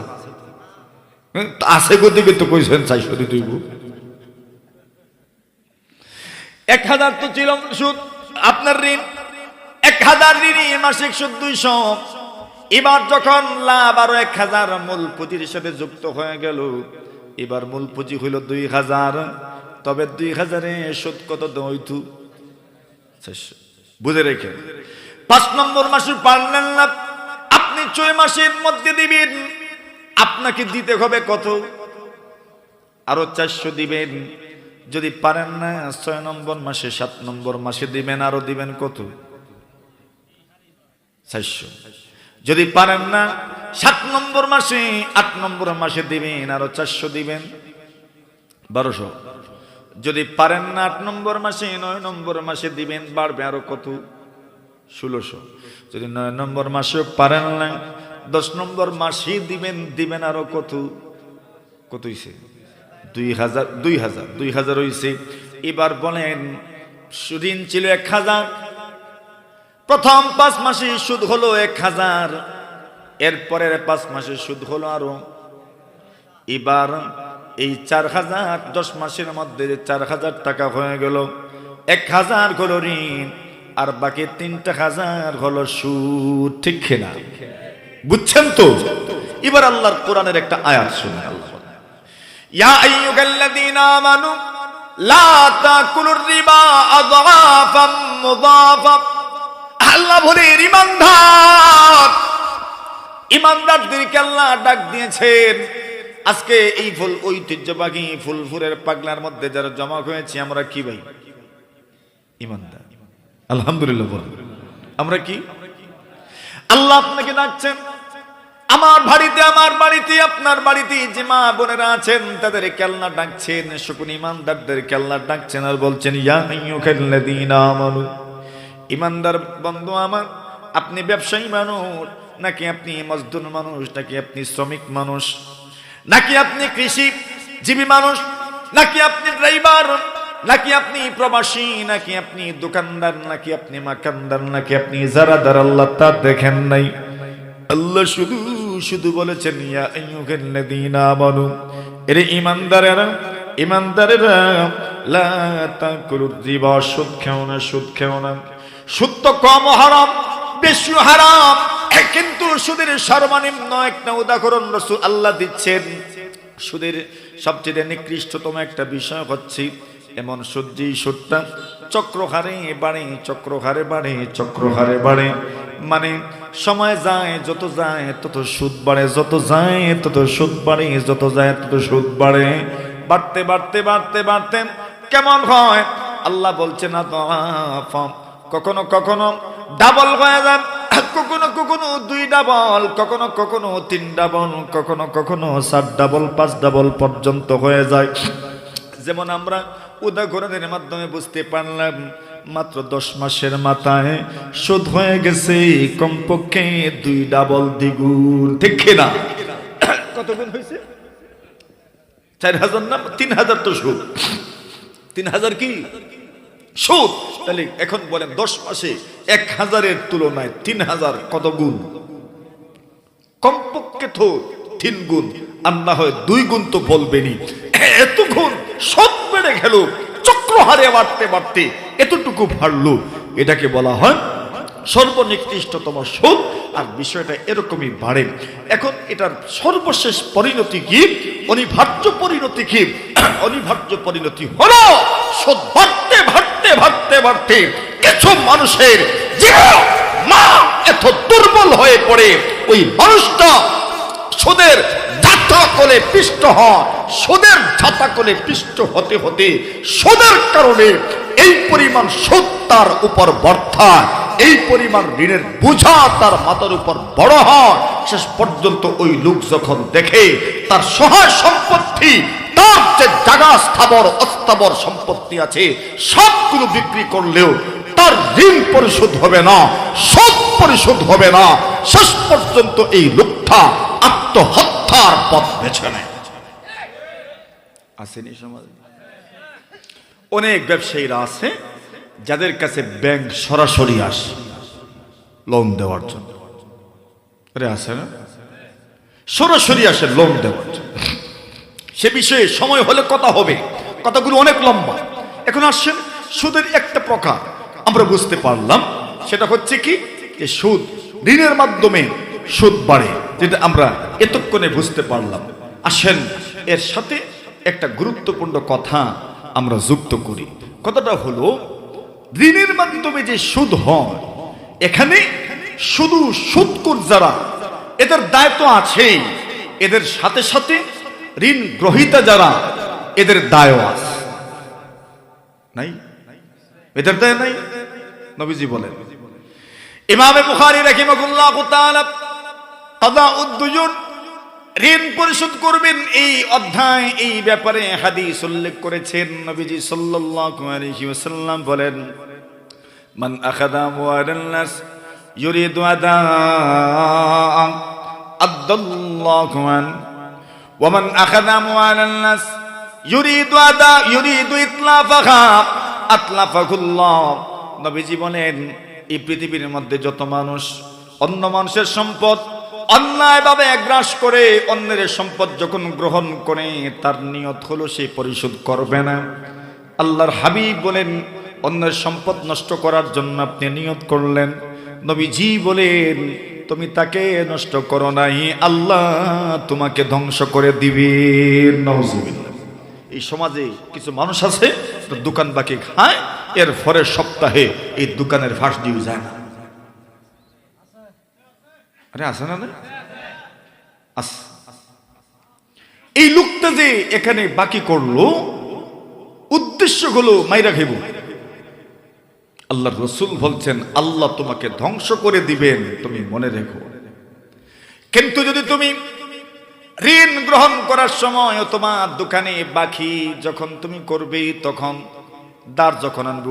আছে, গতিকে তো কইছেন 400 দিব। 1000 তো ছিল সুদ আপনার ঋণ, 1000 ঋণই মাসিক সুদ 200। এবার যখন লাভ আরো 1000 মূল পুঁজির সাথে যুক্ত হয়ে গেল, এবার মূল পুঁজি হইল 2000। তবে 2000-এ সুদ কত হইত? 400। বুঝে রেখে 5 নম্বর মাসে পারলেন না, আপনি 6 মাসের মধ্যে দিবেন, আপনাকে দিতে হবে কত? আরো 400 দিবেন। যদি পারেন না 6 নম্বর মাসে, 7 নম্বর মাসে দিবেন, আরো দিবেন কত? 400। যদি পারেন না 7 নম্বর মাসে, 8 নম্বর মাসে দিবেন, আরো 400 দিবেন, 1200। যদি পারেন না 8 নম্বর মাসে, 9 নম্বর মাসে দিবেন, বাড়বে আরো কত? 1600। যদি 9 নম্বর মাসে পারেন না 10 নম্বর মাসে দিবেন আরো কত? কত হইছে? 2000 হইছে। এবার বলেন, ঋণ ছিল 1000, প্রথম 5 মাসে সুদ হলো 1000, এরপরের 5 মাসে সুদ হলো আরো। এবার এই 4000 10 মাসের মধ্যে 4000 টাকা হয়ে গেল। 1000 হলো ঋণ, আর বাকি 3000 হলো সুদ। ঠিক না? বুঝছেন তো? এবার আল্লাহর কোরআনের একটা আয়াত শুনে আল্লাহ, ইয়া আইয়ুহাল্লাযীনা আমানু লা তাকুলুর রিবা আযআফাম মুযাফা। আল্লাহ বলে, ইমানদারদেরকে আল্লাহ ডাক দিয়েছেন। আজকে এই ফুল ঐতিহ্যবাহী ফুলফুরের পাগলার মধ্যে যারা জমা হয়েছে, আমরা কি ভাই? ইমানদার। আলহামদুলিল্লাহ বল, আমরা কি? আল্লাহ আপনাকে ডাকছেন। আমার বাড়িতে আপনার বাড়িতে যে মা বোনেরা আছেন, তাদেরকে আল্লাহ ডাকছেন। সকল ইমানদারদেরকে আল্লাহ ডাকছেন আর বলছেন, ইয়া আইয়ুহাল্লাযীনা আমানু। ইমানদার বন্ধু আমার, আপনি ব্যবসায়ী মানুষ, নাকি আপনি মজদুর মানুষ, নাকি আপনি শ্রমিক মানুষ, নাকি আপনি কৃষিজীবী মানুষ, নাকি আপনি ড্রাইভার, নাকি আপনি প্রবাসী, নাকি আপনি দোকানদার, নাকি আপনি মাকানদার, নাকি আপনি ইজারাদার, আল্লাহ তা দেখেন নাই। আল্লাহ শুধু বলেছেন, ইয়া আইয়ুহাল্লাযীনা আমানু, এরে ইমানদারেরা লা তাকুলুর রিবা, সুদ খেও না। সুদ তো কম হারাম, বেশি হারাম, কিন্তু সুদের সর্বনিম্ন একটা উদাহরণ রাসূল আল্লাহ দিচ্ছেন। সুদের সবচেয়ে নিকৃষ্টতম একটা বিষয় হচ্ছে এমন সুদ, যেই সুদটা চক্রহারে বাড়ে, মানে সময় যায়, যত যায় তত সুদ বাড়ে, যত যায় তত সুদ বাড়ে, বাড়তে কেমন হয়? আল্লাহ বলছেন, কখনো ডাবল হয়ে যায়, কখনো 2 ডাবল, কখনো 3 ডাবল, কখনো 4 ডাবল, 5 ডাবল পর্যন্ত হয়ে যায়। যেমন আমরা উদাহরণের মাধ্যমে বুঝতে পারলাম মাত্র 10 মাসের মাথায় সুদ হয়ে গেছে কমপক্ষে 2 ডাবল দ্বিগুণ, ঠিক না? কত গুণ হয়েছে? 4000 না 3000 তো সুদ। 3000 কি সুদ? তাহলে এখন বলেন 10 মাসে 1000-এর তুলনায় 3000 কত গুণ? কমপক্ষে তো 3 গুণ, আর না হয় 2 গুণ তো বলবেনি। এত গুণ সব বেড়ে গেল, চক্রহারে বাড়তে বাড়তে এতটুকু বাড়লো। এটাকে বলা হয় সর্বনিকৃষ্টতম সুদ। আর বিষয়টা এরকমই বাড়ে। এখন এটার সর্বশেষ পরিণতি কি? অনিবার্য পরিণতি কি? অনিবার্য পরিণতি হলো সুদ বাড়তে বাড়তে বাড়তে বাড়তে কিছু মানুষের জীবন মা এত দুর্বল হয়ে পড়ে ওই মানুষটা সুদের ঝাঁতাকলে পিষ্ট হয়। সুদের ঝাঁতাকলে পিষ্ট হতে হতে সুদের কারণে এই পরিমাণ সুদ তার উপর বর্তায়, এই পরিমাণ ঋণের বোঝা তার মাথার উপর বড় হয়। শেষ পর্যন্ত ওই লোক যখন দেখে তার সহায় সম্পত্তি, তার যে জায়গা স্থাবর অস্থাবর সম্পত্তি আছে সবগুলো বিক্রি করলেও তার ঋণ পরিশোধ হবে না, সুদ পরিশোধ হবে না। শেষ পর্যন্ত এই লোকটা আত্মহত্যার পথ বেছে নেয়। আসেনি সমাজে অনেক ব্যবসায়ীরা আছে যাদের কাছে ব্যাংক সরাসরি আসে লোন দেওয়ার জন্য। আছে না? সরাসরি আসে লোন দেওয়ার জন্য। সে বিষয়ে সময় হলে কথা হবে, কথাগুলো অনেক লম্বা। এখন আসছেন সুদের একটা প্রকার আমরা বুঝতে পারলাম, সেটা হচ্ছে কি যে সুদ ঋণের মাধ্যমে সুদ বাড়ে, যেটা আমরা এতক্ষণে বুঝতে পারলাম। আসেন এর সাথে একটা গুরুত্বপূর্ণ কথা আমরা যুক্ত করি। কথাটা হলো ঋণের মাধ্যমে যে সুদ হয়, এখানে শুধু সুদখোর যারা এদের দায় তো আছেই, এদের সাথে সাথে ঋণ গ্রহীতা যারা এদের দায়ও আছে। নাই? এদের দায় নাই? নবীজি বলেন, ইমামে বুখারী রাহিমাহুল্লাহু তাআলা কাদাউদ দুজুন ঋণ পরিশোধ করবেন এই অধ্যায় এই ব্যাপারে হাদিস উল্লেখ করেছেন। নবীজি সাল্লাল্লাহু আলাইহি ওয়াসাল্লাম বলেন, মান আখাযা আমওয়ালান নাস ইউরিদু আদা আদাল্লাহু আন ওয়া মান আখাযা আমওয়ালান নাস ইউরিদু ইতলাফাহা আতলাফাহুল্লাহ। নবীজি বলেন, এই পৃথিবীর মধ্যে যত মানুষ অন্য মানুষের সম্পদ অন্যায়ভাবে গ্রাস করে, অন্যের সম্পদ যখন গ্রহণ করে তার নিয়ত হলো সে পরিশোধ করবে না। আল্লাহর হাবিব বলেন, অন্যের সম্পদ নষ্ট করার জন্য আপনি নিয়ত করলেন, নবীজি বলেন তুমি তাকে নষ্ট করো নাই, আল্লাহ তোমাকে ধ্বংস করে দিবে। নাউজুবিল্লাহ। এই সমাজে কিছু মানুষ আছে দোকান বাকি খায়, এর পরের সপ্তাহে এই দোকানের ফাঁস দিয়ে যায় না। আরে আছে না? এই লোকটা যে এখানে বাকি করলো উদ্দেশ্য হলো মাইরা খাইব। আল্লাহর রাসূল বলছেন আল্লাহ তোমাকে ধ্বংস করে দিবেন, তুমি মনে রেখো। কিন্তু যদি তুমি ঋণ গ্রহণ করার সময় তোমার দোকানে বাকি যখন তুমি করবে, তখন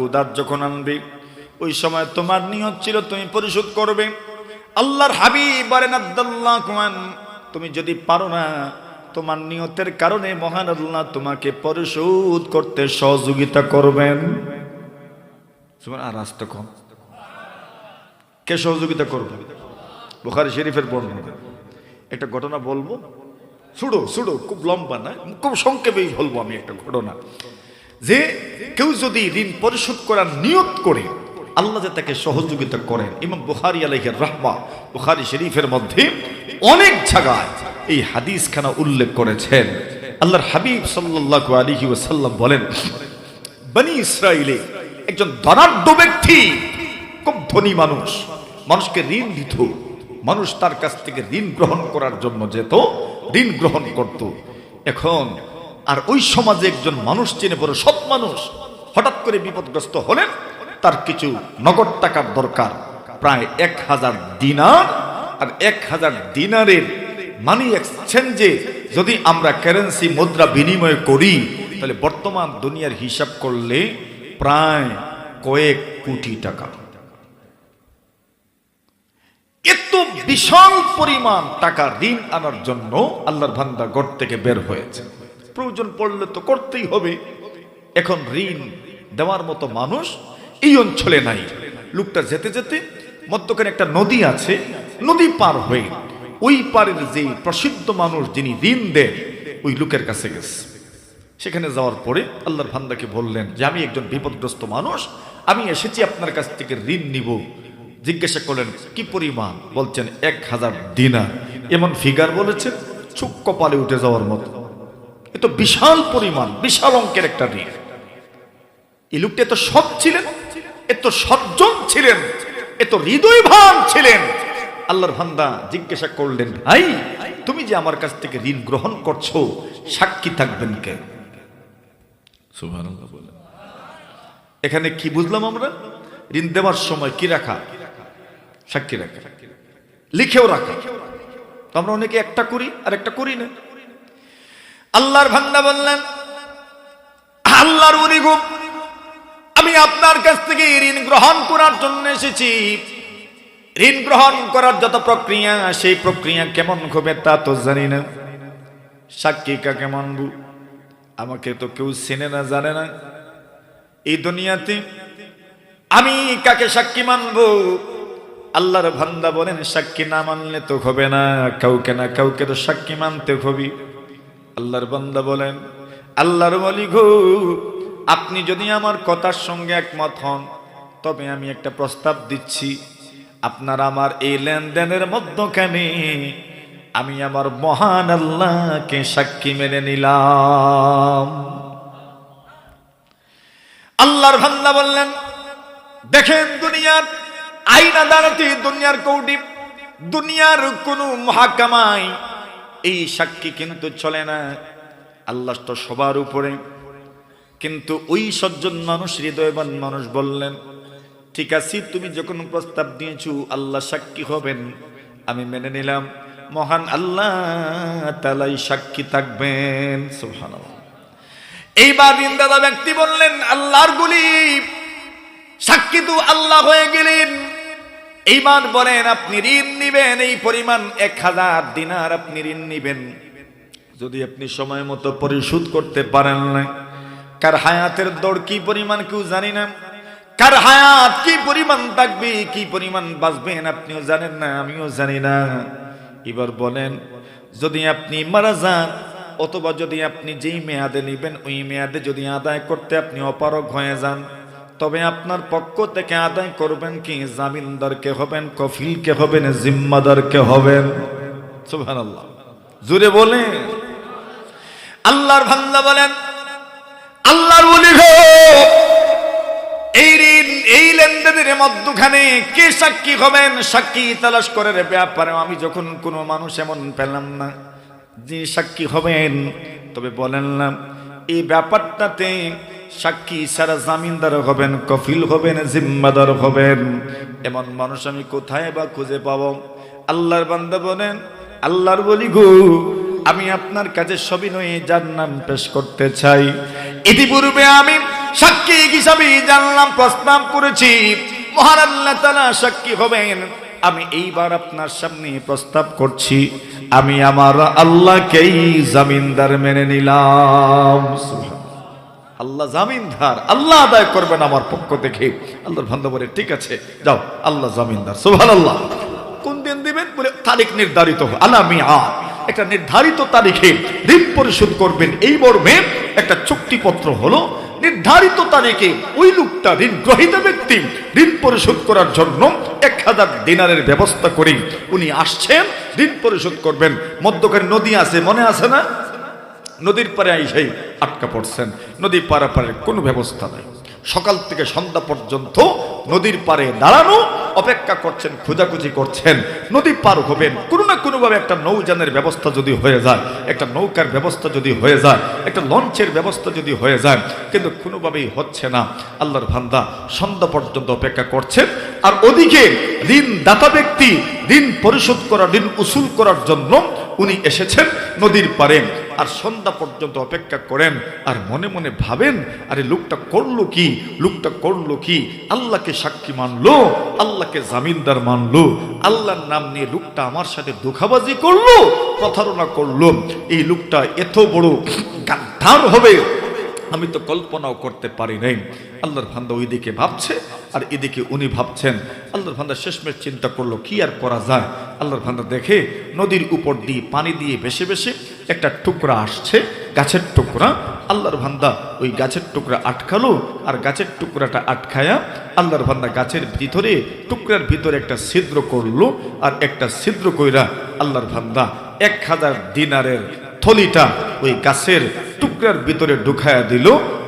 উদার যখন আনবে ওই সময় তোমার নিয়ত ছিল তুমি পরিশোধ করবে। আল্লাহর হাবিব বলেন, আদাল্লাহু আন, তুমি যদি পারো না, তোমার নিয়তের কারণে মহান আল্লাহ তোমাকে পরিশোধ করতে সহযোগিতা করবেন। আর রাস্তা কম কে সহযোগিতা করবে? বুখারী শরীফের বর্ণনা। একটা ঘটনা বলবো, ছোট খুব লম্বা না, খুব সংক্ষেপেই বলবো আমি একটা ঘটনা। যে কেউ যদি ঋণ পরিশোধ করার নিয়ত করে আল্লাহ যে তাকে সহযোগিতা করেন। ইমাম বুখারী আলাইহির রাহমা বুখারী শরীফের মধ্যে অনেক জায়গায় এই হাদিসখানা উল্লেখ করেছেন। আল্লাহর হাবিব সাল্লাল্লাহু আলাইহি ওয়াসাল্লাম বলেন, বনি ইসরাইলে একজন ধনাঢ্য ব্যক্তি, খুব ধনী মানুষ, মানুষকে ঋণ দিত, মানুষ তার কাছ থেকে ঋণ গ্রহণ করার জন্য যেত, ঋণ গ্রহণ করত। এখন আর ওই সমাজে একজন মানুষ চিনে বড় সৎ মানুষ হঠাৎ করে বিপদগ্রস্ত হলেন, তার কিছু নগদ টাকার দরকার, প্রায় 1000 দিনার। আর 1000 দিনারের মানি এক্সচেঞ্জে যদি আমরা কারেন্সি মুদ্রা বিনিময় করি তাহলে বর্তমান দুনিয়ার হিসাব করলে প্রায় কয়েক কোটি টাকা। এত বিশাল পরিমাণ টাকা ঋণ আনার জন্য আল্লাহর বান্দা ঘর থেকে বের হয়েছে। প্রয়োজন পড়লে তো করতেই হবে। এখন ঋণ দেওয়ার মতো মানুষ এই অঞ্চলে নাই। লোকটা যেতে যেতে মধ্যখানে একটা নদী আছে, নদী পার হয়ে ওই পারের যে প্রসিদ্ধ মানুষ যিনি ঋণ দেন ওই লোকের কাছে গেছে। সেখানে যাওয়ার পরে আল্লাহর বান্দাকে বললেন যে আমি একজন বিপদগ্রস্ত মানুষ, আমি এসেছি আপনার কাছ থেকে ঋণ নিব। জিজ্ঞাসা করলেন কি পরিমাণ? বলছেন 1000 দিনার। এমন ফিগার বলেছেন চোখ কপালে উঠে যাওয়ার মতো। এত বিশাল পরিমাণ, বিশাল অঙ্কের একটা ঋণ। এই লোকটা এত সৎ ছিলেন, এত সজ্জন ছিলেন, এত হৃদয়বান ছিলেন। আল্লাহর বান্দা জিজ্ঞাসা করলেন ভাই তুমি যে আমার কাছ থেকে ঋণ গ্রহণ করছো সাক্ষী থাকবেন কে? সুবহানাল্লাহ বলেন। এখানে কি বুঝলাম আমরা? ঋণ দেওয়ার সময় কি রাখা? সাক্ষী রাখা, লিখেও রাখা। আমরা অনেকে একটা করি আর একটা করি না। আল্লাহর বান্দা বললেন আল্লাহর ওলি গো, আমি আপনার কাছ থেকে ঋণ গ্রহণ করার জন্য এসেছি। ঋণ গ্রহণ করার যত প্রক্রিয়া, সেই প্রক্রিয়া কেমন হবে তা তো জানি না। সাক্ষী কাকে মানব? আমাকে তো কেউ চেনে না, জানে না। এই দুনিয়াতে আমি কাকে সাক্ষী মানব? আল্লাহর বান্দা বলেন সাক্ষী না মানলে তো হবে না, কাউকে না কাউকে তো সাক্ষী মানতে হবে। আল্লাহর বান্দা বলেন আল্লাহর ওলি গো, আপনি যদি আমার কথার সঙ্গে একমত হন তবে আমি একটা প্রস্তাব দিচ্ছি। আপনার আমার এই লেনদেনের মধ্যখানে আমি আমার মহান আল্লাহকে সাক্ষী মেনে নিলাম। আল্লাহর বান্দা বললেন দেখেন দুনিয়ার আইন আদালতে, দুনিয়ার কৌটি, দুনিয়ার কোন মহাকামায় এই সাক্ষী কিন্তু চলে না। আল্লাহ তো সবার উপরে। কিন্তু ওই সজ্জন মানুষ, হৃদয়বান মানুষ বললেন ঠিক আছে, তুমি যখন প্রস্তাব দিয়েছো আল্লাহ সাক্ষী হবেন, আমি মেনে নিলাম। মহান আল্লাহ তাআলাই সাক্ষী থাকবেন। সুবহানাল্লাহ। এইবার ঋণদাতা ব্যক্তি বললেন আল্লাহর গুলি, সাক্ষী তো আল্লাহ হয়ে গেলেন। এইবার বলেন আপনি ঋণ নিবেন এই পরিমাণ 1000 দিনার আপনি ঋণ নিবেন। যদি আপনি সময় মতো পরিশোধ করতে পারেন না, কার হায়াতের দৌড় কি পরিমাণ কেউ জানি না, কার হায়াত কি পরিমাণ থাকবে, কি পরিমাণ বাঁচবেন আপনিও জানেন না, আমিও জানি না। এবার বলেন যদি আপনি মারা যান অথবা যদি আপনি যেই মেয়াদে নেবেন ওই মেয়াদে যদি আদায় করতে আপনি অপারগ হয়ে যান, তবে আপনার পক্ষ থেকে আদায় করবেন কি? জামিনদারকে হবেন, কফিলকে হবেন, জিম্মাদারকে হবেন। সুবহানাল্লাহ, জোরে বলে। আল্লাহর বান্দা বলেন আল্লাহর ওলি গো, এই ঋণ এই লেনদেনের মধ্যখানে কে সাক্ষী হবেন? সাক্ষী তালাশ করার ব্যাপারে আমি যখন কোনো মানুষ এমন পেলাম না যে সাক্ষী হবেন, তবে বলেন না এই ব্যাপারটাতে সাক্ষী ছাড়া জামিনদার হবেন, কফিল হবেন, জিম্মাদার হবেন, এমন মানুষ আমি কোথায় বা খুঁজে পাবো? আল্লাহর বান্দা বলেন আল্লাহর ওলি গো, আমি আপনার কাছে সবিনয়ে যার নাম পেশ করতে চাই। ইতিপূর্বে আমি সাক্ষী হিসাবে জানলাম, প্রস্তাব করেছি মহান আল্লাহ তাআলা সাক্ষী হবেন। আমি এইবার আপনার সামনে প্রস্তাব করছি, আমি আমার আল্লাহকেই জামিনদার মেনে নিলাম। আল্লাহ জামিনদার, আল্লাহ আদায় করবেন আমার পক্ষ থেকে। আল্লাহর বান্দা বলে ঠিক আছে যাও, আল্লাহ জামিনদার। সুবহানাল্লাহ। কোন দিন দিবেন? বলে তারিখ নির্ধারিত, আলামিয়াত, একটা নির্ধারিত তারিখে ঋণ পরিশোধ করবেন। এই মর্মে একটা চুক্তিপত্র হলো। নির্ধারিত তারিখে ওই লোকটা, ঋণ গ্রহীত ব্যক্তি, ঋণ পরিশোধ করার জন্য 1000 দিনারের ব্যবস্থা করে উনি আসছেন, ঋণ পরিশোধ করবেন। মধ্যখানে নদী আছে, মনে আছে না? নদীর পারে আইসাই আটকা পড়ছেন। নদী পারাপারের কোনো ব্যবস্থা নাই। সকাল থেকে সন্ধ্যা পর্যন্ত নদীর পারে দাঁড়ানো, অপেক্ষা করছেন, খোঁজাখুঁজি করছেন, নদী পার হবেন। কোনো না কোনোভাবে একটা নৌযানের ব্যবস্থা যদি হয়ে যায়, একটা নৌকার ব্যবস্থা যদি হয়ে যায়, একটা লঞ্চের ব্যবস্থা যদি হয়ে যায়, কিন্তু কোনোভাবেই হচ্ছে না। আল্লাহর বান্দা সন্ধ্যা পর্যন্ত অপেক্ষা করছেন। আর ওদিকে ঋণ দাতা ব্যক্তি ঋণ পরিশোধ করা, ঋণ উসুল করার জন্য উনি এসেছেন নদীর পারে, আর সন্ধ্যা পর্যন্ত অপেক্ষা করেন, আর মনে মনে ভাবেন, আরে লোকটা করলো কি, লোকটা করলো কি, আল্লাহকে সাক্ষী মানলো, আল্লাহকে জামিনদার মানলো, আল্লাহর নাম নিয়ে লোকটা আমার সাথে ধোঁকাবাজি করলো, প্রতারণা করলো, এই লোকটা এত বড় গাদ্দার হবে আমি তো কল্পনাও করতে পারি নাই। আল্লাহর বান্দা ওইদিকে ভাবছে আর এদিকে উনি ভাবছেন। আল্লাহর বান্দা শেষমেশ চিন্তা করলো কি আর করা যায়। আল্লাহর বান্দা দেখে নদীর উপর দিয়ে পানি দিয়ে ভেসে ভেসে একটা টুকরা আসছে, গাছের টুকরা। আল্লাহর বান্দা ওই গাছের টুকরা আটকালো, আর গাছের টুকরাটা আটকায়া আল্লাহর বান্দা গাছের ভিতরে, টুকরার ভিতরে একটা ছিদ্র করলো, আর একটা ছিদ্র কইরা আল্লাহর বান্দা 1000 দিনারের থলিটা ওই গাছের টুকরার ভিতরে ঢুকায়া দিল,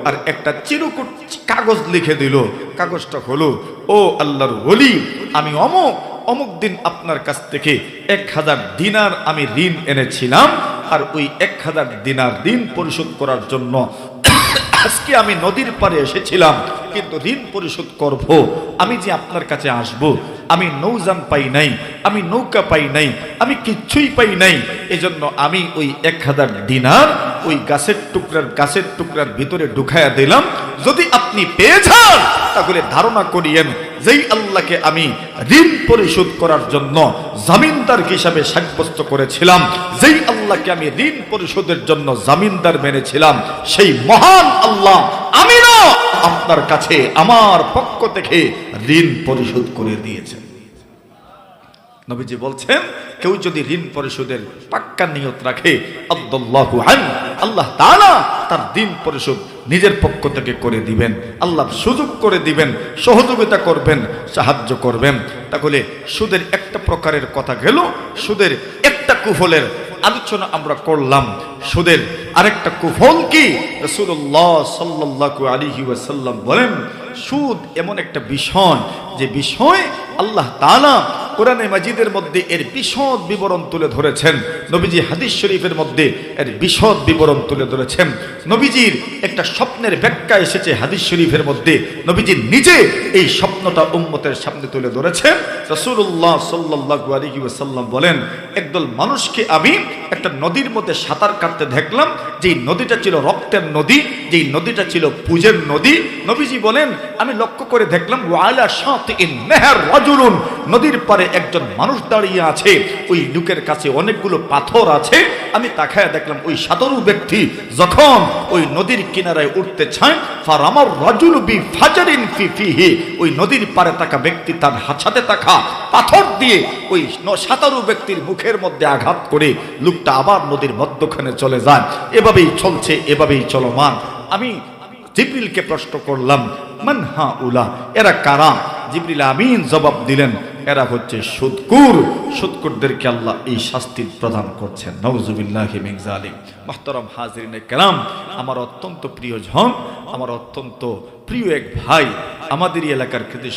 আর একটা চিরকুট কাগজ লিখে দিল। কাগজটা হলো, ও আল্লাহর ওলি, আমি অমুক অমুক দিন আপনার কাছ থেকে 1000 দিনার আমি ঋণ এনেছিলাম, আর ওই 1000 দিনার ঋণ পরিশোধ করার জন্য আজকে আমি নদীর পাড়ে এসেছিলাম, কিন্তু ঋণ পরিশোধ করব, আমি যে আপনার কাছে আসব, আমি নৌযান পাই নাই, আমি নৌকা পাই নাই, আমি কিচ্ছুই পাই নাই, এজন্য আমি ওই 1000 দিনার ওই গাছের টুকরার ভিতরে ঢুকায়া দিলাম। যদি আপনি পেয়ে যান তাহলে ধারণা করিয়েন, যেই আল্লাহকে আমি ঋণ পরিশোধ করার জন্য জামিনদার হিসাবে সাব্যস্ত করেছিলাম, যেই আল্লাহকে আমি ঋণ পরিশোধের জন্য জামিনদার মেনেছিলাম, সেই মহান আল্লাহ আমি না আপনার কাছে আমার পক্ষ থেকে ঋণ পরিশোধ করে দিয়েছেন। নবীজি বলছেন, কেউ যদি ঋণ পরিশোধের পাক্কা নিয়ত রাখে, আল্লাহু আন, আল্লাহ তাআলা তার ঋণ পরিশোধ নিজের পক্ষ থেকে করে দিবেন। আল্লাহ সুযোগ করে দিবেন, সহযোগিতা করবেন, সাহায্য করবেন। তাহলে সুদের একটা প্রকারের কথা গেল, সুদের একটা কুফলের আলোচনা আমরা করলাম। সুদের আরেকটা কুফল কি? রাসূলুল্লাহ সাল্লাল্লাহু আলাইহি ওয়াসাল্লাম বলেন, সুদ এমন একটা বিষয়, যে বিষয় আল্লাহ তাআলা কোরআনে মাজিদের মধ্যে এর বিশদ বিবরণ তুলে ধরেছেন। নবীজি হাদিস শরীফের মধ্যে এর বিশদ বিবরণ তুলে ধরেছেন। নবীজির একটা স্বপ্নের ব্যাখ্যা এসেছে হাদিস শরীফের মধ্যে। নবীজি নিজে এই স্বপ্নটা উম্মতের সামনে তুলে ধরেছেন। রাসূলুল্লাহ সাল্লাল্লাহু আলাইহি ওয়াসাল্লাম বলেন, একদল মানুষকে আমি একটা নদীর মধ্যে সাঁতার কাটতে দেখলাম, যেই নদীটা ছিল রক্তের নদী, যেই নদীটা ছিল পুজের নদী। নবীজি বলেন, আমি লক্ষ্য করে দেখলাম, ওয়ালা শাতিইন নাহার রাজুলুন, নদীর পারে একজন মানুষ দাঁড়িয়ে আছে, ওই লোকের কাছে অনেকগুলো পাথর আছে। আমি তাকায়া দেখলাম, ওই সাধারণ ব্যক্তি যখন ওই নদীর কিনারায় উঠতে চায়, ফারামার রাজুলু বিফাজারিন ফি ফিহি, ওই নদীর পারে থাকা ব্যক্তি তার হাতে থাকা পাথর দিয়ে ওই সাঁতারু ব্যক্তির মুখের মধ্যে আঘাত করে লোকটা আবার নদীর মধ্যখানে চলে যায়। এভাবেই চলছে, এভাবেই চলমান। আমি জিবরিলকে প্রশ্ন করলাম, মান হাউলা, এরা কারা? জিবরিল আমিন জবাব দিলেন, এরা হচ্ছে সুদকুর। সুদকুরদেরকে আল্লাহ এই শাস্তি প্রদান করছেন। নাউজুবিল্লাহি মিন যালিক। মুহতারাম হাজিরিনে কেরাম, আমার অত্যন্ত প্রিয়জন, আমার অত্যন্ত প্রিয় এক ভাই, আমাদেরই এলাকার কৃতি